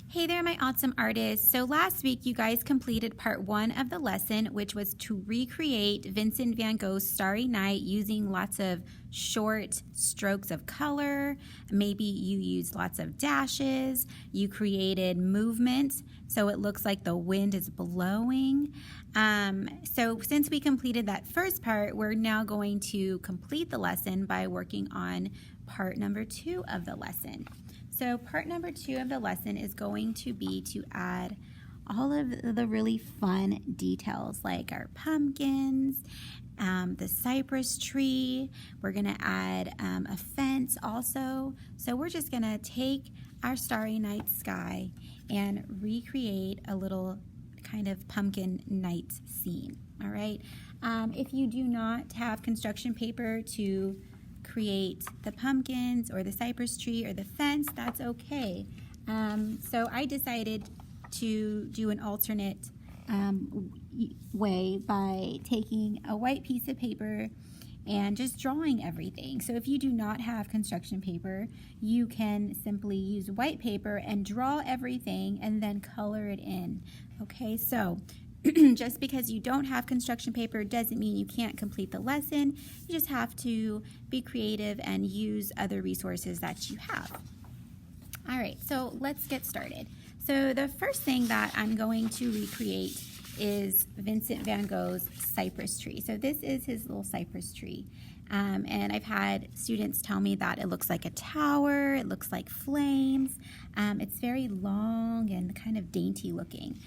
Hey there, my awesome artists. So last week you guys completed part 1 of the lesson, which was to recreate Vincent van Gogh's Starry Night using lots of short strokes of color. Maybe you used lots of dashes. You created movement, so it looks like the wind is blowing. So since we completed that first part, we're now going to complete the lesson by working on part number 2 of the lesson. So part number 2 of the lesson is going to be to add all of the really fun details like our pumpkins, the cypress tree. We're going to add a fence also. So we're just going to take our starry night sky and recreate a little kind of pumpkin night scene. All right. If you do not have construction paper to create the pumpkins or the cypress tree or the fence, that's okay. So I decided to do an alternate way by taking a white piece of paper and just drawing everything. So if you do not have construction paper, you can simply use white paper and draw everything and then color it in. Okay, so just because you don't have construction paper doesn't mean you can't complete the lesson. You just have to be creative and use other resources that you have. All right, so let's get started. So the first thing that I'm going to recreate is Vincent van Gogh's cypress tree. So this is his little cypress tree. And I've had students tell me that it looks like a tower, it looks like flames. It's very long and kind of dainty looking.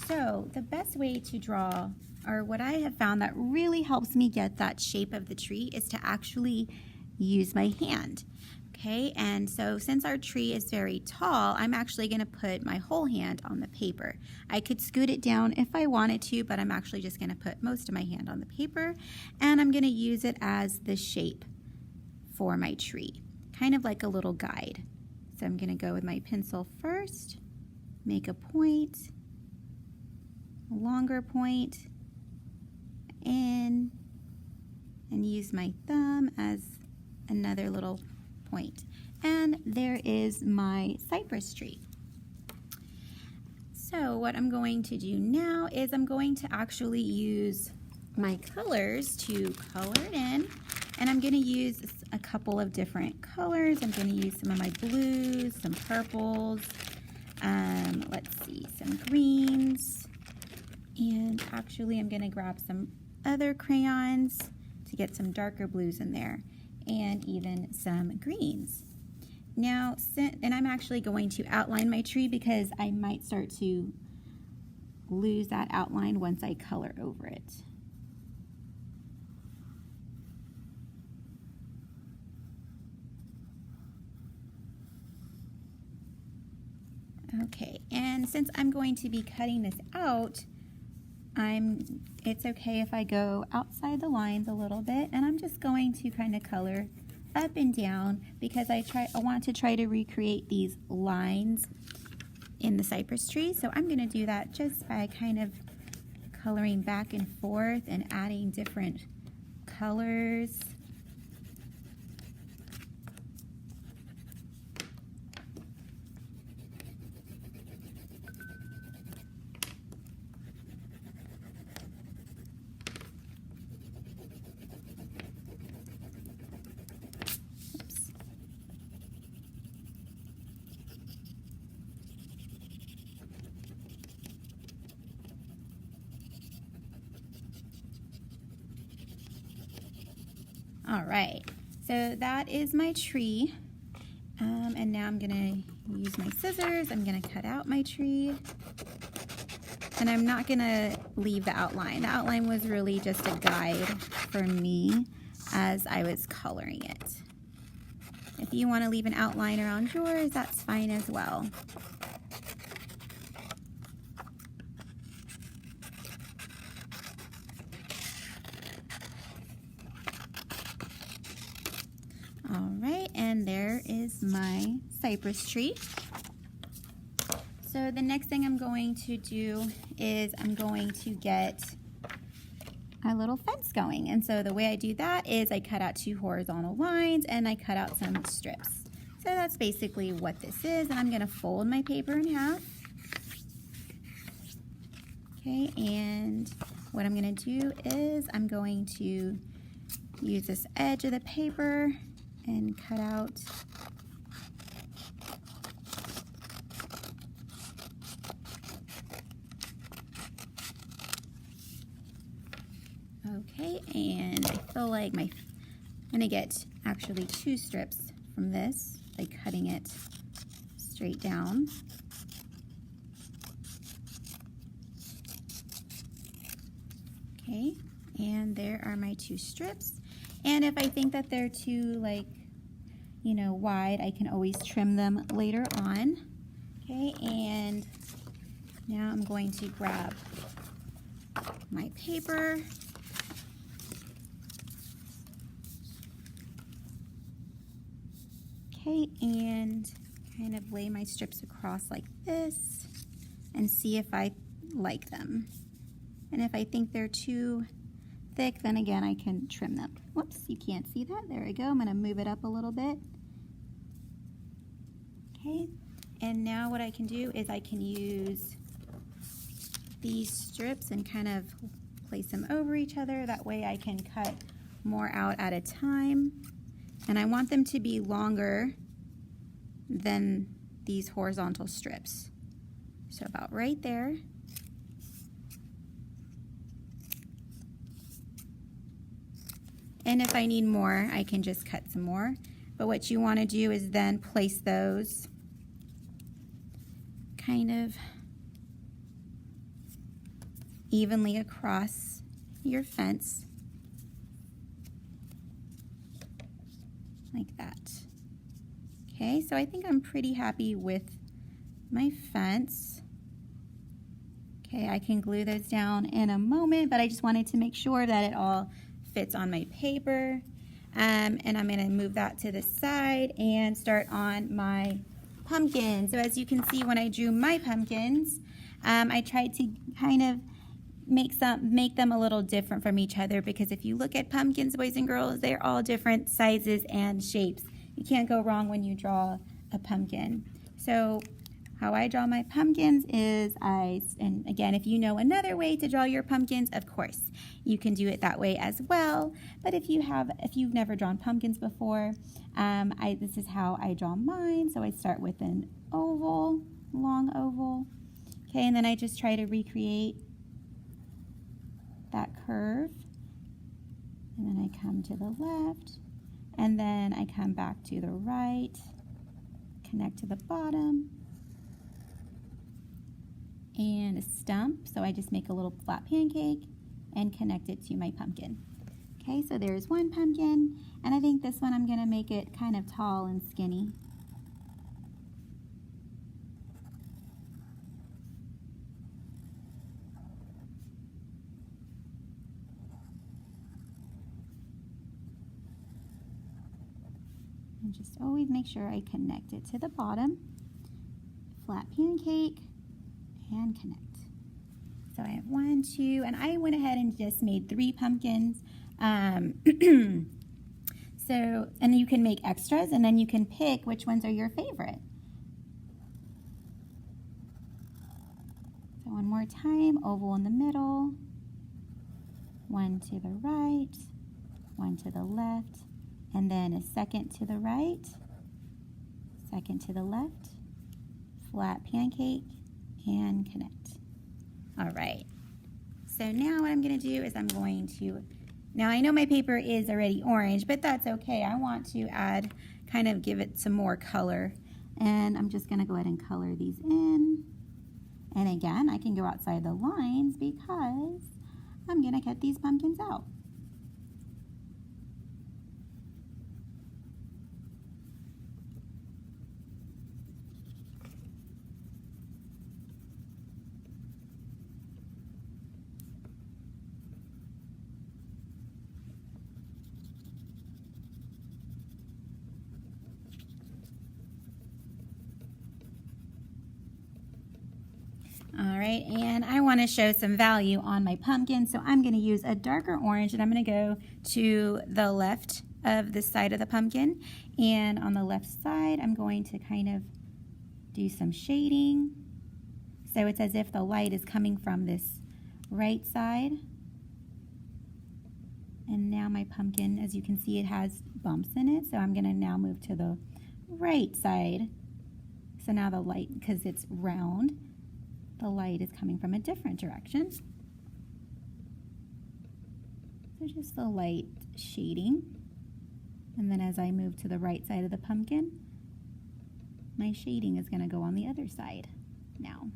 So the best way to draw, or what I have found that really helps me get that shape of the tree, is to actually use my hand. Okay, and so since our tree is very tall, I'm actually going to put my whole hand on the paper. I could scoot it down if I wanted to, but I'm actually just going to put most of my hand on the paper, and I'm going to use it as the shape for my tree, kind of like a little guide. So I'm going to go with my pencil first, make a point, a longer point, in, and use my thumb as another little point. And there is my cypress tree. So what I'm going to do now is I'm going to actually use my colors to color it in, and I'm going to use a couple of different colors. I'm going to use some of my blues, some purples, let's see, some greens, and actually I'm going to grab some other crayons to get some darker blues in there, and even some greens. Now, and I'm actually going to outline my tree because I might start to lose that outline once I color over it. Okay, and since I'm going to be cutting this out, it's okay if I go outside the lines a little bit, and I'm just going to kind of color up and down because I want to try to recreate these lines in the cypress tree. So I'm going to do that just by kind of coloring back and forth and adding different colors. All right, so that is my tree, and now I'm gonna use my scissors. I'm gonna cut out my tree, and I'm not gonna leave the outline. The outline was really just a guide for me as I was coloring it. If you want to leave an outline around yours, that's fine as well. All right, and there is my cypress tree. So the next thing I'm going to do is I'm going to get a little fence going. And so the way I do that is I cut out 2 horizontal lines and I cut out some strips. So that's basically what this is. And I'm going to fold my paper in half Okay, and what I'm going to do is I'm going to use this edge of the paper and cut out okay, and I feel like I'm going to get actually 2 strips from this by cutting it straight down. Okay, and there are my 2 strips. And if I think that they're too, like, you know, wide, I can always trim them later on. Okay, and now I'm going to grab my paper. Okay, and kind of lay my strips across like this and see if I like them. And if I think they're too thick, then again, I can trim them. Whoops, you can't see that. There we go. I'm going to move it up a little bit. Okay, and now what I can do is I can use these strips and kind of place them over each other. That way I can cut more out at a time. And I want them to be longer than these horizontal strips. So about right there. And if I need more, I can just cut some more. But what you want to do is then place those kind of evenly across your fence, like that. Okay, so I think I'm pretty happy with my fence. Okay, I can glue those down in a moment, but I just wanted to make sure that it all fits on my paper. And I'm going to move that to the side and start on my pumpkin. So as you can see, when I drew my pumpkins, I tried to kind of make them a little different from each other, because if you look at pumpkins, boys and girls, they're all different sizes and shapes. You can't go wrong when you draw a pumpkin. So how I draw my pumpkins is and again, if you know another way to draw your pumpkins, of course, you can do it that way as well. But if you've never drawn pumpkins before, this is how I draw mine. So I start with an oval, long oval. Okay, and then I just try to recreate that curve. And then I come to the left, and then I come back to the right, connect to the bottom, and a stump. So I just make a little flat pancake and connect it to my pumpkin. Okay, so there's one pumpkin, and I think this one I'm going to make it kind of tall and skinny. And just always make sure I connect it to the bottom. Flat pancake and connect. So I have 1, 2, and I went ahead and just made 3 pumpkins. So, and you can make extras, and then you can pick which ones are your favorite. So one more time, oval in the middle, 1 to the right, 1 to the left, and then a second to the right, second to the left, flat pancake, and connect. All right, so now what I'm going to do is now I know my paper is already orange, but that's okay. I want to give it some more color, and I'm just going to go ahead and color these in. And again, I can go outside the lines because I'm going to cut these pumpkins out. All right, and I want to show some value on my pumpkin, so I'm going to use a darker orange, and I'm going to go to the left of the side of the pumpkin, and on the left side I'm going to kind of do some shading, so it's as if the light is coming from this right side. And now my pumpkin, as you can see, it has bumps in it. So I'm going to now move to the right side. So now the light, because it's round, the light is coming from a different direction. So just the light shading. And then as I move to the right side of the pumpkin, my shading is going to go on the other side now.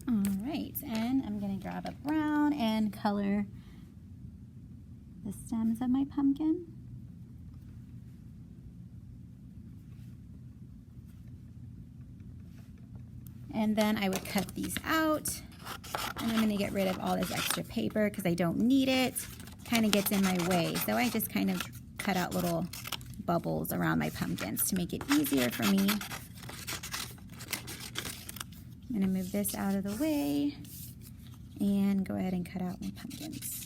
All right, and I'm going to grab a brown and color the stems of my pumpkin. And then I would cut these out, and I'm going to get rid of all this extra paper because I don't need it. Kind of gets in my way, so I just kind of cut out little bubbles around my pumpkins to make it easier for me. I'm going to move this out of the way and go ahead and cut out my pumpkins.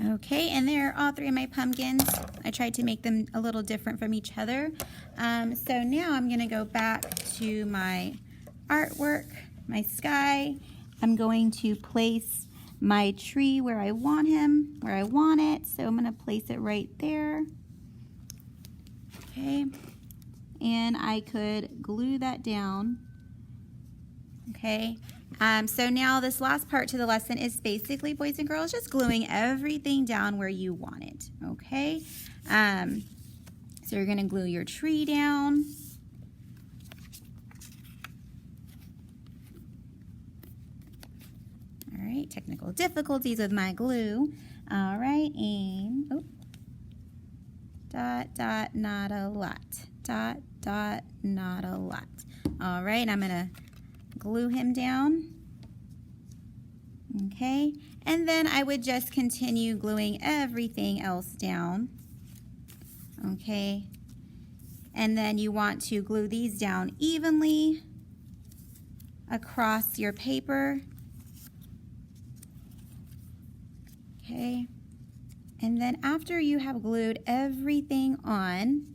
Okay, and there are all three of my pumpkins. I tried to make them a little different from each other. So now I'm going to go back to my artwork, my sky. I'm going to place my tree where I want him, where I want it. So I'm going to place it right there. Okay, and I could glue that down. Okay. So now this last part to the lesson is basically, boys and girls, just gluing everything down where you want it, okay? So you're going to glue your tree down. All right, technical difficulties with my glue. All right, and oh, dot, dot, not a lot. Dot, dot, not a lot. All right, I'm going to glue him down. Okay, and then I would just continue gluing everything else down. Okay, and then you want to glue these down evenly across your paper. Okay, and then after you have glued everything on,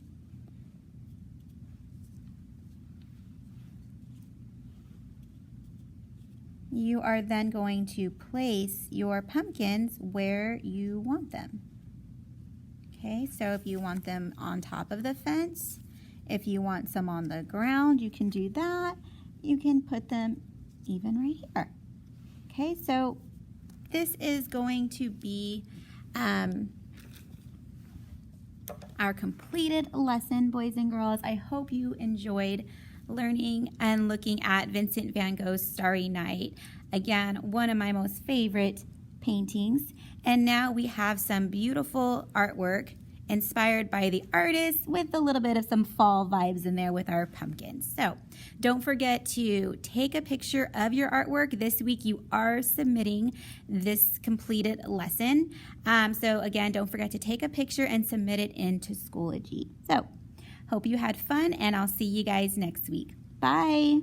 you are then going to place your pumpkins where you want them. Okay, so if you want them on top of the fence, if you want some on the ground, you can do that. You can put them even right here. Okay, so this is going to be our completed lesson, boys and girls. I hope you enjoyed learning and looking at Vincent van Gogh's Starry Night. Again, one of my most favorite paintings. And now we have some beautiful artwork inspired by the artist with a little bit of some fall vibes in there with our pumpkins. So don't forget to take a picture of your artwork. This week you are submitting this completed lesson. So again, don't forget to take a picture and submit it into Schoology. So hope you had fun, and I'll see you guys next week. Bye.